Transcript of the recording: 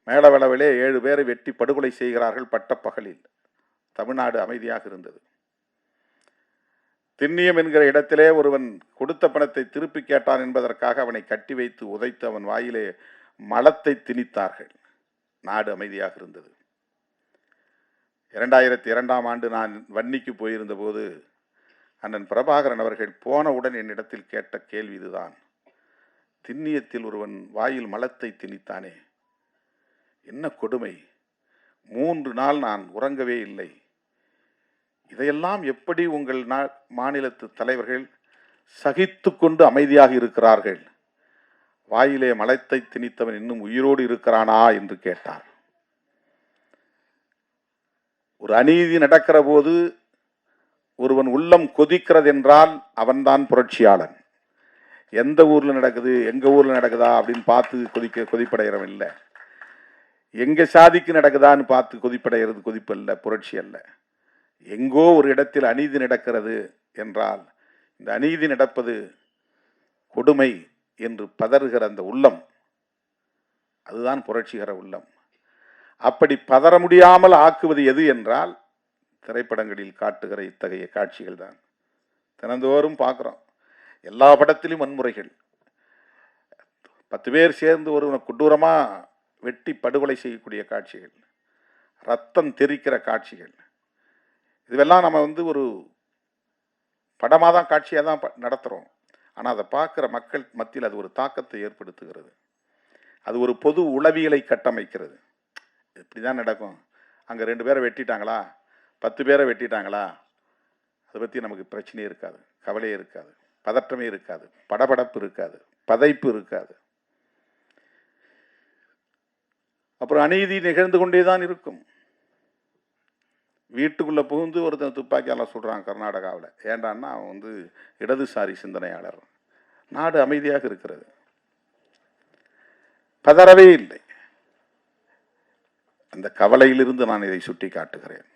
மேலவளவிலே 7 பேரை வெட்டி படுகொலை செய்கிறார்கள் பட்டப்பகலில். தமிழ்நாடு அமைதியாக இருந்தது. திண்ணியம் என்கிற இடத்திலே ஒருவன் கொடுத்த பணத்தை திருப்பி கேட்டான் என்பதற்காக அவனை கட்டி வைத்து உதைத்து அவன் வாயிலே மலத்தை திணித்தார்கள். நாடு அமைதியாக இருந்தது. 2002ஆம் ஆண்டு நான் வன்னிக்கு போயிருந்த போது அண்ணன் பிரபாகரன் அவர்கள் போனவுடன் என்னிடத்தில் கேட்ட கேள்வி இதுதான். திண்ணியத்தில் ஒருவன் வாயில் மலத்தை திணித்தானே, என்ன கொடுமை! 3 நாள் நான் உறங்கவே இல்லை. இதையெல்லாம் எப்படி உங்கள் மாநிலத்து தலைவர்கள் சகித்து கொண்டு அமைதியாக இருக்கிறார்கள்? வாயிலே மலத்தை திணித்தவன் இன்னும் உயிரோடு இருக்கிறானா என்று கேட்டார். ஒரு அநீதி நடக்கிற போது ஒருவன் உள்ளம் கொதிக்கிறது என்றால் அவன்தான் புரட்சியாளன். எந்த ஊர்ல நடக்குது, எங்க ஊர்ல நடக்குதா அப்படின்னு பார்த்து கொதிப்படைகிறவன் இல்லை. எங்க சாதிக்கு நடக்குதான்னு பார்த்து கொதிப்படைகிறது கொதிப்பு அல்ல, புரட்சி அல்ல. எங்கோ ஒரு இடத்தில் அநீதி நடக்கிறது என்றால் இந்த அநீதி நடப்பது கொடுமை என்று பதறுகிற அந்த உள்ளம், அதுதான் புரட்சிகர உள்ளம். அப்படி பதற முடியாமல் ஆக்குவது எது என்றால் திரைப்படங்களில் காட்டுகிற இத்தகைய காட்சிகள் தான். தினந்தோறும் பார்க்குறோம். எல்லா படத்திலும் வன்முறைகள். 10 பேர் சேர்ந்து ஒருவனை கொடூரமாக வெட்டி படுகொலை செய்யக்கூடிய காட்சிகள், ரத்தம் தெறிக்கிற காட்சிகள், இதுவெல்லாம் நம்ம ஒரு படமாக தான் காட்சியாக தான் நடத்துகிறோம். ஆனால் அதை பார்க்குற மக்கள் மத்தியில் அது ஒரு தாக்கத்தை ஏற்படுத்துகிறது. அது ஒரு பொது உளவியலை கட்டமைக்கிறது. இப்படி தான் நடக்கும். அங்கே 2 பேரை வெட்டிட்டாங்களா, 10 பேரை வெட்டிட்டாங்களா, அதை பற்றி நமக்கு பிரச்சனையே இருக்காது, கவலையே இருக்காது, பதற்றமே இருக்காது, படபடப்பு இருக்காது, பதைப்பு இருக்காது. அப்புறம் அநீதி நிகழ்ந்து கொண்டே தான் இருக்கும். வீட்டுக்குள்ளே புகுந்து ஒருத்தன் துப்பாக்கியால் சொல்கிறான் கர்நாடகாவில். ஏண்டான்னா அவன் இடதுசாரி சிந்தனையாளர். நாடு அமைதியாக இருக்கிறது, பதறவே இல்லை. அந்த கவலையிலிருந்து நான் இதை சுட்டி காட்டுகிறேன்.